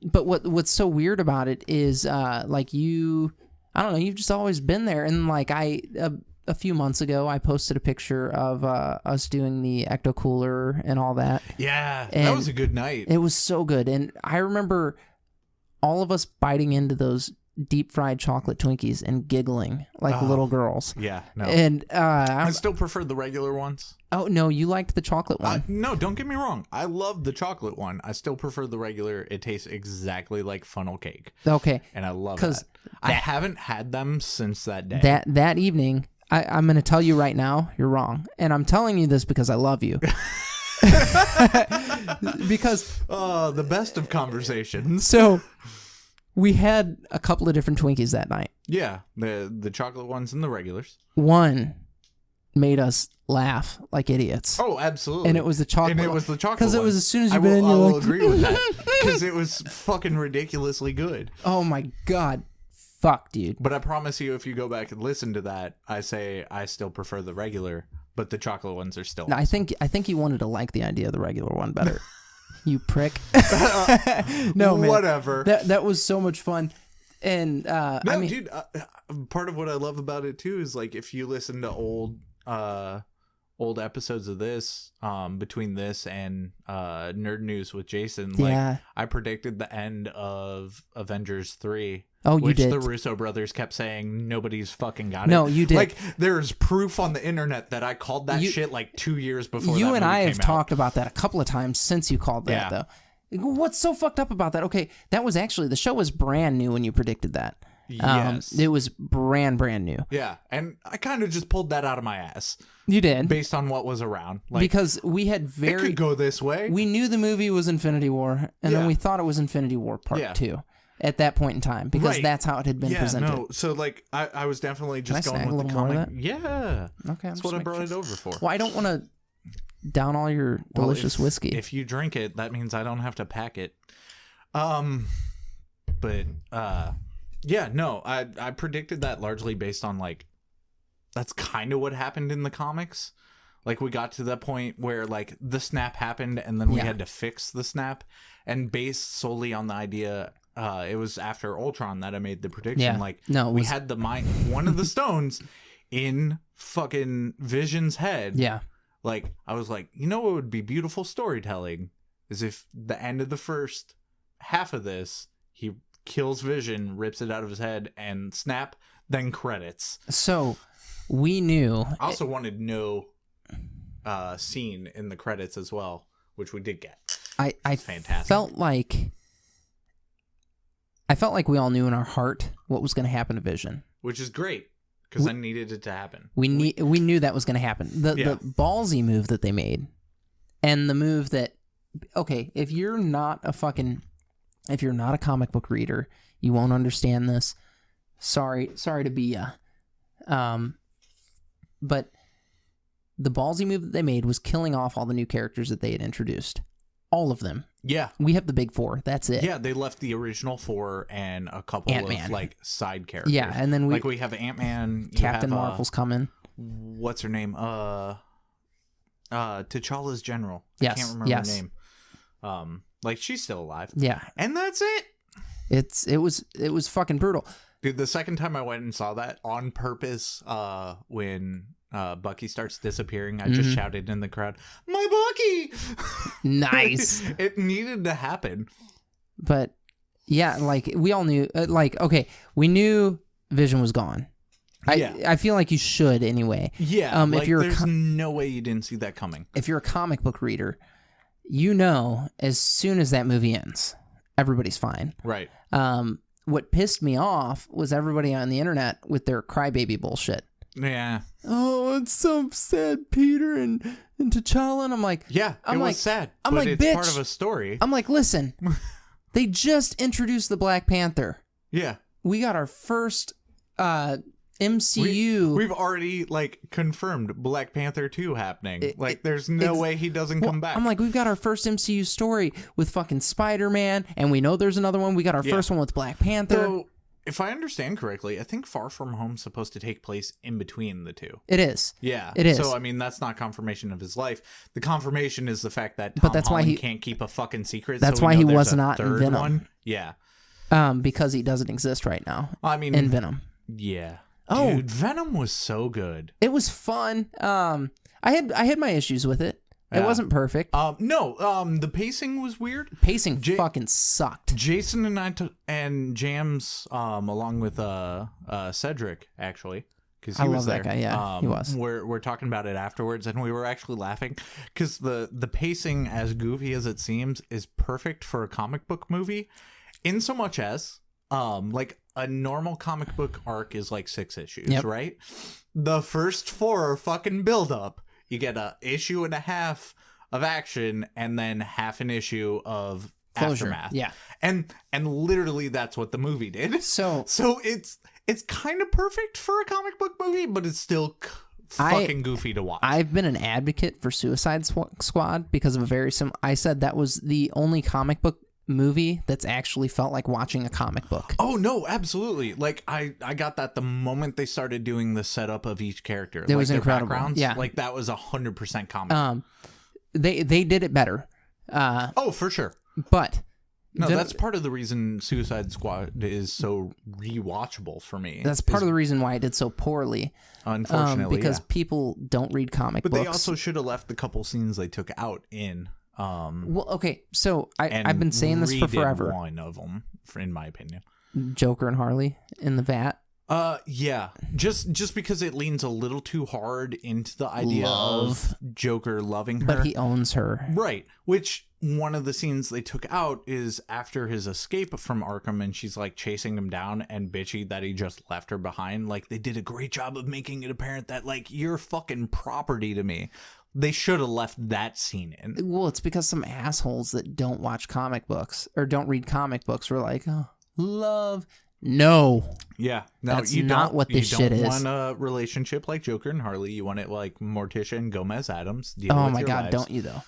But what's so weird about it is like I don't know, you've just always been there, and like a few months ago, I posted a picture of us doing the Ecto Cooler and all that. Yeah, and that was a good night. It was so good. And I remember all of us biting into those deep fried chocolate Twinkies and giggling like little girls. Yeah, no. And I still prefer the regular ones. Oh, no, you liked the chocolate one. No, don't get me wrong. I love the chocolate one. I still prefer the regular. It tastes exactly like funnel cake. Okay. And I love that. I haven't had them since that day. That evening... I'm going to tell you right now, you're wrong. And I'm telling you this because I love you. Because... the best of conversations. So, we had a couple of different Twinkies that night. Yeah, the chocolate ones and the regulars. One made us laugh like idiots. Oh, absolutely. And it was the chocolate. Because it was as soon as you've been in, I will agree with that. Because it was fucking ridiculously good. Oh, my God. Fuck, dude. But I promise you, if you go back and listen to that, I say I still prefer the regular, but the chocolate ones are still. No, I think you wanted to like the idea of the regular one better. You prick. No, man. Whatever. That was so much fun. And no, I mean, dude, part of what I love about it too is like if you listen to old episodes of this, between this and Nerd News with Jason, like I predicted the end of Avengers 3. Oh, you did. Which the Russo brothers kept saying nobody's fucking got it. No, you did. Like there's proof on the internet that I called that shit like 2 years before. You and I have out. talked about that a couple of times since you called that though. What's so fucked up about that? Okay, that was actually the show was brand new when you predicted that. Yes. It was brand new. Yeah, and I kind of just pulled that out of my ass. You did. Based on what was around. Like, because we had it could go this way. We knew the movie was Infinity War, and then we thought it was Infinity War Part 2 at that point in time, because that's how it had been presented. No, so like I was definitely just going with the comic. Yeah. Okay, that's what I brought it over for. Well, I don't want to down all your delicious whiskey. If you drink it, that means I don't have to pack it. But yeah, no, I predicted that largely based on like that's kind of what happened in the comics. Like we got to that point where like the snap happened and then we had to fix the snap, and based solely on the idea it was after Ultron that I made the prediction. Like we had the mind, one of the stones in fucking Vision's head. Yeah. Like I was like, you know what would be beautiful storytelling is if the end of the first half of this, he kills Vision, rips it out of his head, and snap, then credits. So we knew. I also wanted no scene in the credits as well, which we did get. I fantastic. I felt like we all knew in our heart what was going to happen to Vision, which is great because I needed it to happen. We knew that was going to happen. The ballsy move that they made, and the move that if you're not a comic book reader, you won't understand this. Sorry to be ya. But the ballsy move that they made was killing off all the new characters that they had introduced. All of them. Yeah. We have the big four. That's it. Yeah, they left the original four and a couple of like side characters. Yeah, and then we have Ant-Man. Captain Marvel's coming. What's her name? T'Challa's general. Yes. I can't remember her name. Like she's still alive. Yeah. And that's it. It was fucking brutal. Dude, the second time I went and saw that on purpose, when Bucky starts disappearing, I just shouted in the crowd, "My Bucky!" Nice. It needed to happen. But yeah, like we all knew, we knew Vision was gone. I feel like you should anyway. Yeah. If you're there's no way you didn't see that coming. If you're a comic book reader, as soon as that movie ends, everybody's fine. Right. What pissed me off was everybody on the internet with their crybaby bullshit. Yeah. Oh, it's so sad, Peter and T'Challa. And I'm like, it was sad. I'm like, it's bitch, part of a story. I'm like, listen, they just introduced the Black Panther. Yeah. We got our first MCU. We've already confirmed Black Panther 2 happening. There's no way he doesn't come back. I'm like, we've got our first MCU story with fucking Spider-Man, and we know there's another one. We got our first one with Black Panther. So, if I understand correctly, I think Far From Home's supposed to take place in between the two. It is. Yeah. It is. So, I mean, that's not confirmation of his life. The confirmation is the fact that Tom Holland can't keep a fucking secret. That's why he was not in Venom. One. Yeah. Because he doesn't exist right now. I mean, in Venom. Yeah. Oh, dude, Venom was so good. It was fun. I had my issues with it. It wasn't perfect. The pacing was weird. Pacing fucking sucked. Jason and I and Jams, along with Cedric, actually, because he was there. That guy. Yeah, he was. We're talking about it afterwards, and we were actually laughing because the pacing, as goofy as it seems, is perfect for a comic book movie, in so much as a normal comic book arc is 6 issues, right? The first 4 are fucking build up. You get a issue and a half of action and then half an issue of closure. Aftermath. Yeah. And literally that's what the movie did. So it's kind of perfect for a comic book movie, but it's still fucking goofy to watch. I've been an advocate for Suicide Squad because of a very I said that was the only comic book movie that's actually felt like watching a comic book. Oh no, absolutely. I got that the moment they started doing the setup of each character. It was incredible. Yeah, that was 100% comic. They did it better. For sure. But no, that's part of the reason Suicide Squad is so rewatchable for me. That's part of the reason why it did so poorly. Unfortunately, because people don't read comic books. But they also should have left the couple scenes they took out in. Well, okay, so I've been saying this for forever. One of them, in my opinion, Joker and Harley in the vat. Yeah, just because it leans a little too hard into the idea of Joker loving her, but he owns her, right? Which one of the scenes they took out is after his escape from Arkham, and she's chasing him down and bitchy that he just left her behind. They did a great job of making it apparent that you're fucking property to me. They should have left that scene in. Well, it's because some assholes that don't watch comic books or don't read comic books were like, oh, love. No. Yeah. No, that's not what this shit is. You don't want a relationship like Joker and Harley. You want it like Morticia and Gomez Adams. Oh my God, don't you though?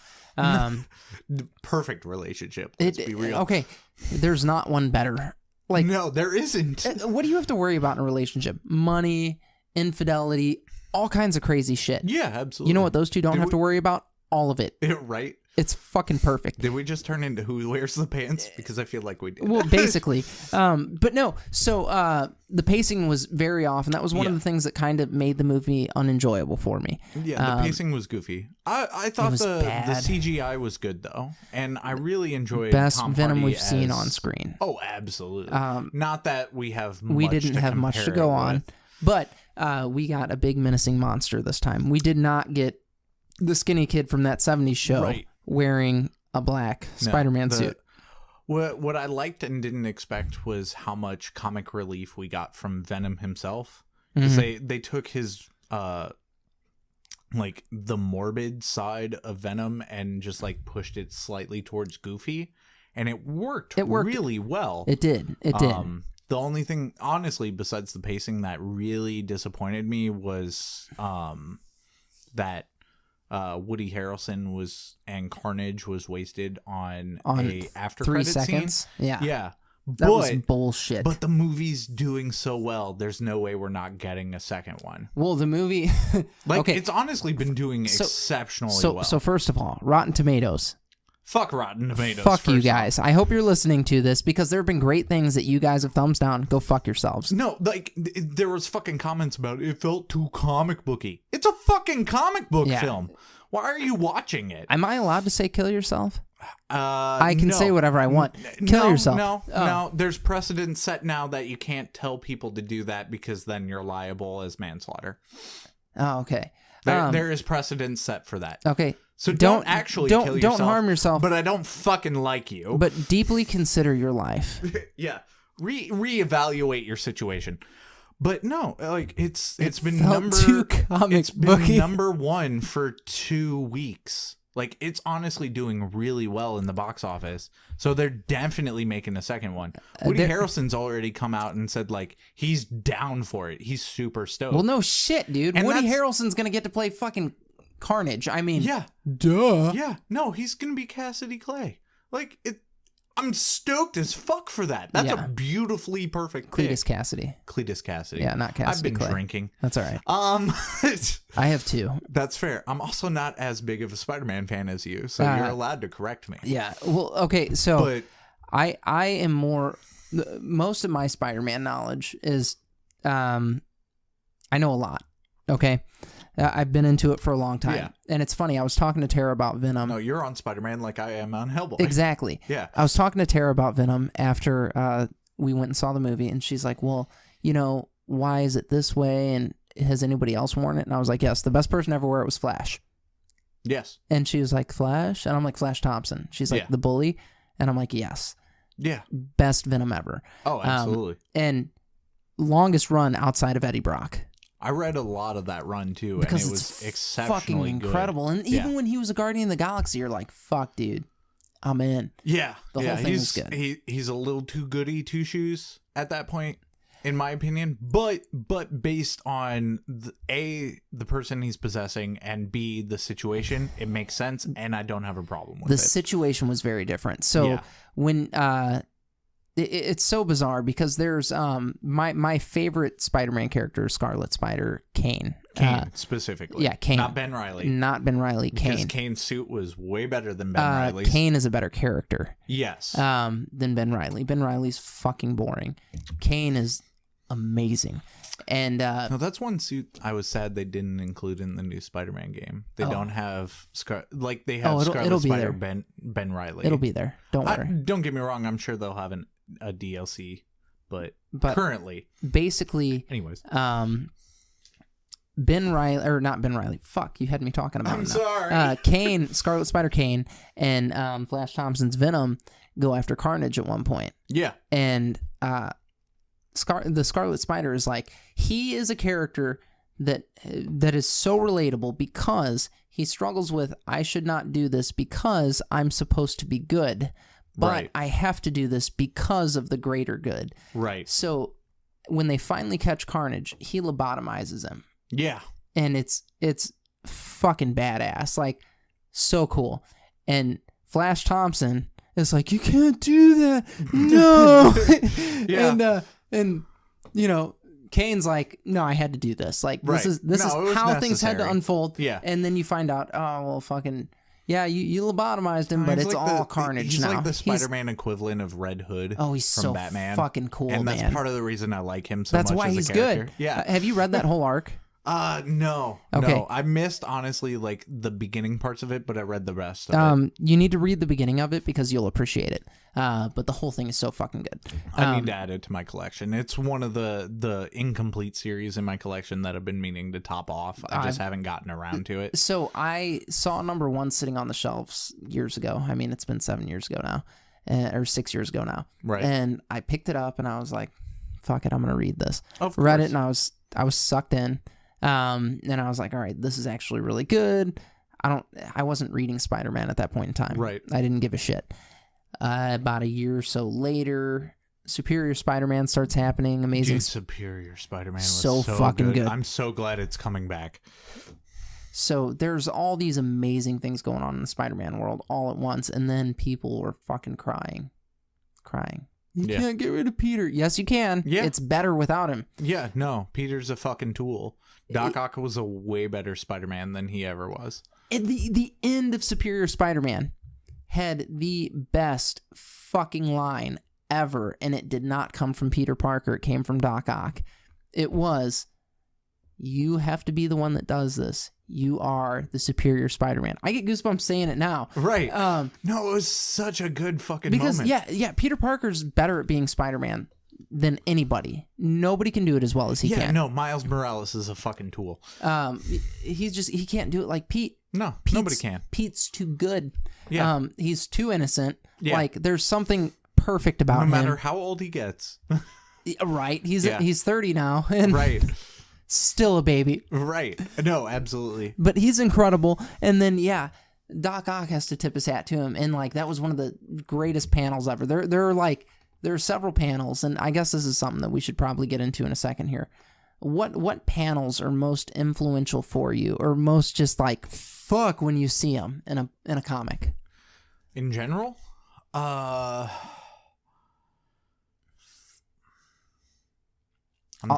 Perfect relationship. Let's be real. Okay. There's not one better. No, there isn't. What do you have to worry about in a relationship? Money, infidelity, all kinds of crazy shit. Yeah, absolutely. You know what those two don't have to worry about? All of it. Right? It's fucking perfect. Did we just turn into Who Wears the Pants? Because I feel like we did. Well, basically. But no, so the pacing was very off, and that was one of the things that kind of made the movie unenjoyable for me. Yeah, the pacing was goofy. I thought the CGI was good, though, and I really enjoyed best Tom Venom Hardy we've seen on screen. Oh, absolutely. Not that we have much we didn't have much to go on, but we got a big menacing monster this time. We did not get the skinny kid from that 70s show wearing a black Spider-Man suit. What I liked and didn't expect was how much comic relief we got from Venom himself. Mm-hmm. They took his the morbid side of Venom and just pushed it slightly towards goofy, and it worked really well. It did. The only thing, honestly, besides the pacing that really disappointed me was that Woody Harrelson and Carnage was wasted on a after 3 credit seconds. Scene. Yeah. That was bullshit. But the movie's doing so well, there's no way we're not getting a second one. Well, the movie... it's honestly been doing exceptionally well. So first of all, Rotten Tomatoes. Fuck Rotten Tomatoes. Fuck you guys. I hope you're listening to this because there have been great things that you guys have thumbs down. Go fuck yourselves. No, there was fucking comments about it felt too comic booky. It's a fucking comic book film. Why are you watching it? Am I allowed to say kill yourself? I can say whatever I want. Kill yourself. No. There's precedent set now that you can't tell people to do that because then you're liable as manslaughter. Oh, okay. There is precedent set for that. Okay. So don't kill yourself. Don't harm yourself. But I don't fucking like you. But deeply consider your life. Yeah. Reevaluate your situation. But no, like it's been number one for 2 weeks. Like, it's honestly doing really well in the box office. So they're definitely making a second one. Woody Harrelson's already come out and said, like, he's down for it. He's super stoked. Well, no shit, dude. And Woody Harrelson's going to get to play fucking Carnage. I mean, yeah. Duh. Yeah. No, he's going to be Cassidy Clay. Like, I'm stoked as fuck for that. That's a beautifully perfect pick. Cletus Cassidy. Yeah, not Cassidy I've been Clay. drinking. That's all right. I have too. That's fair. I'm also not as big of a Spider-Man fan as you, so you're allowed to correct me. Yeah. Well, okay. So I am more. Most of my Spider-Man knowledge is, I know a lot. Okay. I've been into it for a long time. Yeah. And it's funny, I was talking to Tara about Venom. No, you're on Spider-Man like I am on Hellboy. Exactly. Yeah. I was talking to Tara about Venom after we went and saw the movie, and she's like, well, you know, why is it this way? And has anybody else worn it? And I was like, yes, the best person ever wore it was Flash. Yes. And she was like, Flash? And I'm like, Flash Thompson. She's like, the bully? And I'm like, yes. Yeah. Best Venom ever. Oh, absolutely. And longest run outside of Eddie Brock. I read a lot of that run too, because and it was exceptionally fucking incredible. Good. And even when he was a Guardian of the Galaxy, you're like, "Fuck, dude, I'm in." Yeah, the whole thing was good. He's a little too goody two shoes at that point, in my opinion. But based on the person he's possessing, and B, the situation, it makes sense, and I don't have a problem with it. The situation was very different. So when it's so bizarre because there's my favorite Spider-Man character is Scarlet Spider, Kane. Specifically. Yeah, Kane. Not Ben Reilly. Kane. Because Kane's suit was way better than Ben Reilly's. Kane is a better character. Yes. Than Ben Reilly. Ben Reilly's fucking boring. Kane is amazing. And no, that's one suit I was sad they didn't include in the new Spider-Man game. They don't have they have Scarlet Spider Ben Reilly. It'll be there. Don't worry. Don't get me wrong. I'm sure they'll have a DLC, but currently, basically, anyways, Ben Reilly or not Ben Reilly? Fuck, you had me talking about. I'm sorry. Kane, Scarlet Spider, Kane, and Flash Thompson's Venom go after Carnage at one point. Yeah, and the Scarlet Spider is like, he is a character that is so relatable because he struggles with, I should not do this because I'm supposed to be good. But I have to do this because of the greater good. Right. So when they finally catch Carnage, he lobotomizes him. Yeah. And it's fucking badass. Like, so cool. And Flash Thompson is like, you can't do that. No. Yeah. And you know, Kane's like, no, I had to do this. Like, this is how necessary. Things had to unfold. Yeah. And then you find out, oh, well, fucking... Yeah, you lobotomized him, but it's like all Carnage he's now. He's like the Spider-Man equivalent of Red Hood. Oh, he's from so Batman. Fucking cool, and man. that's part of the reason I like him so much. That's why he's good. Yeah. Have you read that whole arc? No. Okay. No. I missed, honestly, like, the beginning parts of it, but I read the rest of it. You need to read the beginning of it because you'll appreciate it. But the whole thing is so fucking good. I need to add it to my collection. It's one of the incomplete series in my collection that I've been meaning to top off. I just haven't gotten around to it. So I saw number 1 sitting on the shelves years ago. I mean, it's been 7 years ago now, or 6 years ago now. Right. And I picked it up and I was like, fuck it, I'm going to read this. Read it and I was sucked in. And I was like, all right, this is actually really good. I wasn't reading Spider-Man at that point in time. Right. I didn't give a shit. About a year or so later, Superior Spider-Man starts happening. Amazing. Dude, Superior Spider-Man was so fucking good. I'm so glad it's coming back. So there's all these amazing things going on in the Spider-Man world all at once, and then people were fucking crying. You can't get rid of Peter. Yes, you can. Yeah. It's better without him. Yeah, no. Peter's a fucking tool. Doc Ock was a way better Spider-Man than he ever was. The end of Superior Spider-Man had the best fucking line ever, and it did not come from Peter Parker. It came from Doc Ock. It was, you have to be the one that does this. You are the Superior Spider-Man. I get goosebumps saying it now. Right. No, it was such a good fucking moment. Yeah, Peter Parker's better at being Spider-Man than anybody. Nobody can do it as well as he can. Yeah, no, Miles Morales is a fucking tool. He can't do it like Pete. No, nobody can. Pete's too good. Yeah. He's too innocent. Yeah. Like, there's something perfect about him. No matter how old he gets. Right. He's 30 now. And right. Still a baby. Right. No, absolutely. But he's incredible. And then, Doc Ock has to tip his hat to him. And, like, that was one of the greatest panels ever. There are several panels, and I guess this is something that we should probably get into in a second here. What panels are most influential for you, or most just like fuck when you see them in a comic? In general, I'm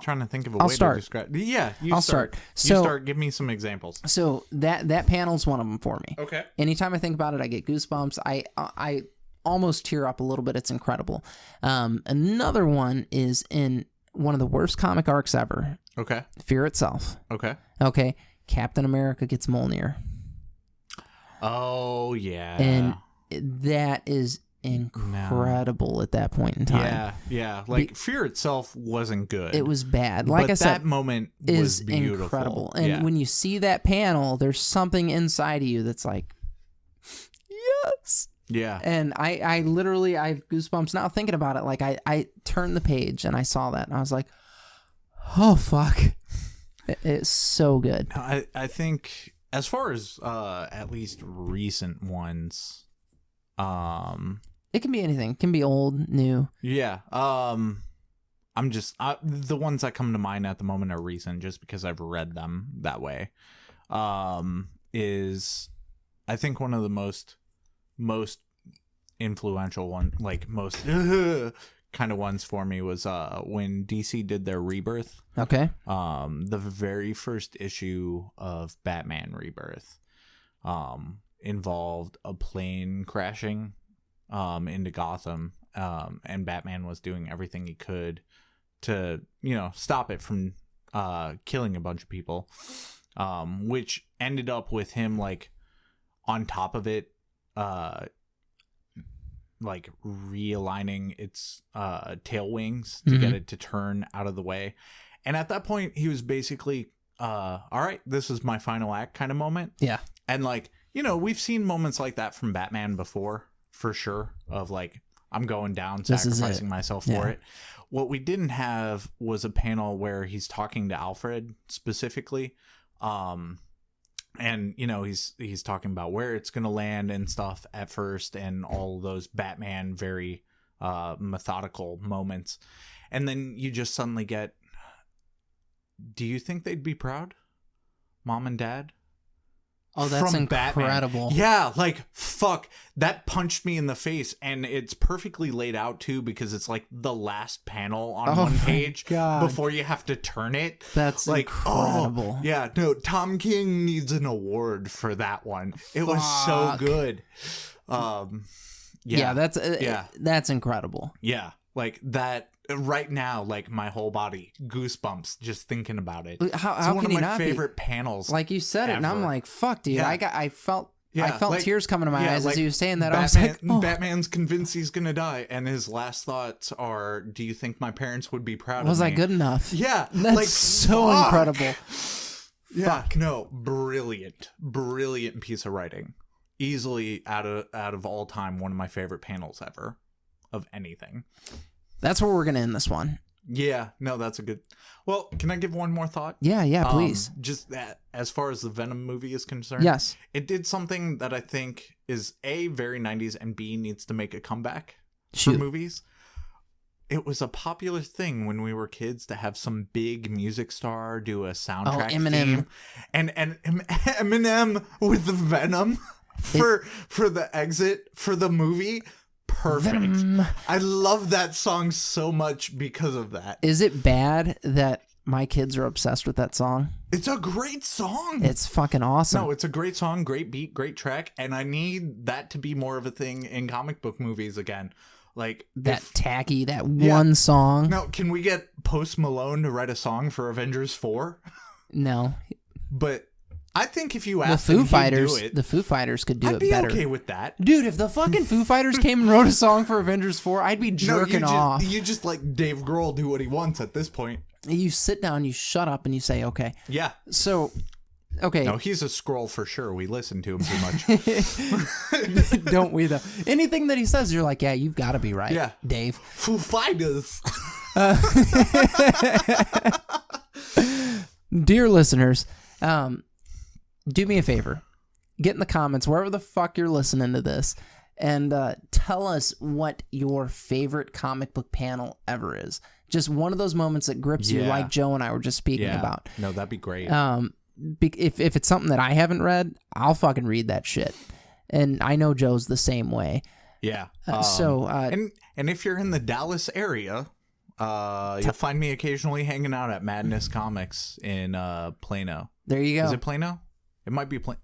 trying to think of a way to describe. Yeah, I'll start. So, you start. Give me some examples. So that panel's one of them for me. Okay. Anytime I think about it, I get goosebumps. I almost tear up a little bit. It's incredible. Another one is in one of the worst comic arcs ever. Okay. Fear Itself. Okay. Captain America gets Mjolnir. Oh, yeah. And that is incredible at that point in time. Yeah. Like, Fear Itself wasn't good. It was bad. Like but I said, that moment was beautiful. Incredible. And when you see that panel, there's something inside of you that's like, yes. Yeah. And I literally, I have goosebumps now thinking about it. Like, I turned the page and I saw that and I was like, oh, fuck. It's so good. I think as far as at least recent ones, it can be anything. It can be old, new. Yeah. I'm just, the ones that come to mind at the moment are recent just because I've read them that way. Is I think one of the most influential one, like most kind of ones for me was when DC did their Rebirth. Okay. The very first issue of Batman Rebirth involved a plane crashing into Gotham, and Batman was doing everything he could to, stop it from killing a bunch of people, which ended up with him like on top of it, like realigning its tail wings to get it to turn out of the way. And at that point he was basically all right, this is my final act kind of moment. Yeah. And like, we've seen moments like that from Batman before, for sure, of like, I'm going down, sacrificing myself for it. What we didn't have was a panel where he's talking to Alfred specifically, and he's talking about where it's going to land and stuff at first, and all those Batman very methodical moments. And then you just suddenly get, do you think they'd be proud, Mom and Dad? Oh, that's incredible. Batman. Yeah, like, fuck, that punched me in the face, and it's perfectly laid out too, because it's like the last panel on one page before you have to turn it. That's like incredible. Oh, yeah, no, Tom King needs an award for that one. It was so good. That's incredible. Yeah, like that. Right now, like my whole body goosebumps just thinking about it. How it's one can of my favorite panels. Like you said it, and I'm like, fuck, dude. Yeah. I felt like, tears coming to my eyes like as you were saying that. Batman, I was like, oh. Batman's convinced he's gonna die, and his last thoughts are, "Do you think my parents would be proud of me? Was I good enough?" Yeah, that's like, so incredible. Yeah, no, brilliant piece of writing. Easily out of all time, one of my favorite panels ever of anything. That's where we're going to end this one. Yeah, no, that's a good... Well, can I give one more thought? Yeah, please. Just that, as far as the Venom movie is concerned. Yes. It did something that I think is A, very 90s, and B, needs to make a comeback for movies. It was a popular thing when we were kids to have some big music star do a soundtrack Eminem. theme. And Eminem with Venom for the exit for the movie. Perfect. Venom. I love that song so much because of that. Is it bad that my kids are obsessed with that song? It's a great song. It's fucking awesome. No, it's a great song, great beat, great track, and I need that to be more of a thing in comic book movies again. Like one song. Now, can we get Post Malone to write a song for Avengers 4? No. But I think if you asked the Foo Fighters could do it better. I'd be okay with that. Dude, if the fucking Foo Fighters came and wrote a song for Avengers 4, I'd be jerking off. You just let Dave Grohl do what he wants at this point. You sit down, you shut up, and you say, okay. Yeah. So, Okay. No, he's a scroll for sure. We listen to him too much. Don't we, though? Anything that he says, you're like, yeah, you've got to be right, yeah. Dave. Foo Fighters. Dear listeners, do me a favor. Get in the comments, wherever the fuck you're listening to this, and tell us what your favorite comic book panel ever is. Just one of those moments that grips you, like Joe and I were just speaking about. No, that'd be great. If it's something that I haven't read, I'll fucking read that shit. And I know Joe's the same way. Yeah. And if you're in the Dallas area, you'll find me occasionally hanging out at Madness Comics in Plano. There you go. Is it Plano? It might be Plano.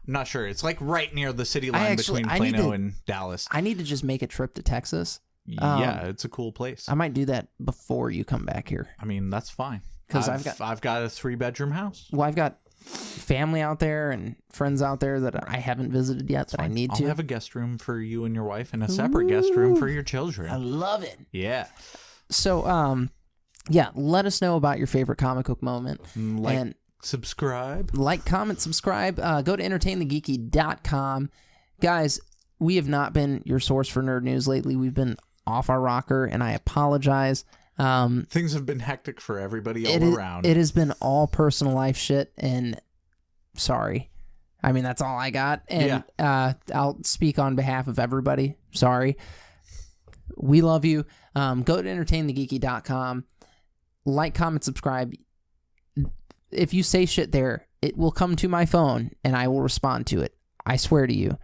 I'm not sure. It's like right near the city line between Plano and Dallas. I need to just make a trip to Texas. Yeah, it's a cool place. I might do that before you come back here. I mean, that's fine. Because I've got a 3-bedroom house. Well, I've got family out there and friends out there that I haven't visited yet that I need to. I'll have a guest room for you and your wife and a separate guest room for your children. I love it. Yeah. So, yeah, let us know about your favorite comic book moment. And subscribe. Like, comment, subscribe. Go to entertainthegeeky.com. Guys, we have not been your source for nerd news lately. We've been off our rocker, and I apologize. Things have been hectic for everybody all around. It has been all personal life shit, and sorry. I mean, that's all I got. And I'll speak on behalf of everybody. Sorry. We love you. Go to entertainthegeeky.com. Like, comment, subscribe. If you say shit there, it will come to my phone, and I will respond to it. I swear to you.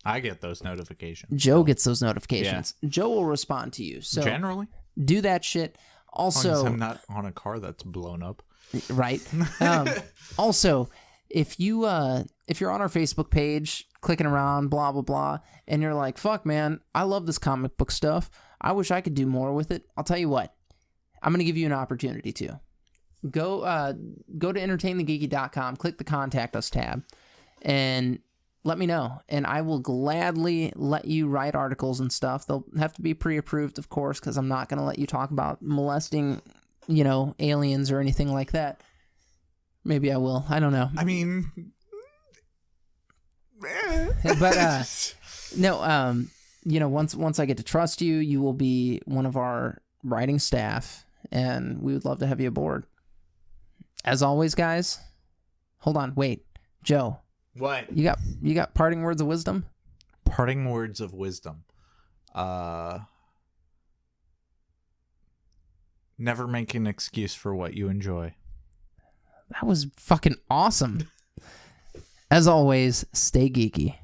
I get those notifications. Joe gets those notifications. Yeah. Joe will respond to you. So generally, do that shit. Also, as long as I'm not on a car that's blown up. Right. Also, if you're on our Facebook page, clicking around, blah blah blah, and you're like, "Fuck, man, I love this comic book stuff. I wish I could do more with it." I'll tell you what. I'm gonna give you an opportunity to go to entertainthegeeky.com, click the Contact Us tab, and let me know, and I will gladly let you write articles and stuff. They'll have to be pre-approved, of course, because I'm not going to let you talk about molesting, aliens or anything like that. Maybe I will. I don't know. I mean, but no. Once I get to trust you, you will be one of our writing staff, and we would love to have you aboard. As always, guys. Hold on, wait, Joe. What? You got parting words of wisdom? Parting words of wisdom. Never make an excuse for what you enjoy. That was fucking awesome. As always, stay geeky.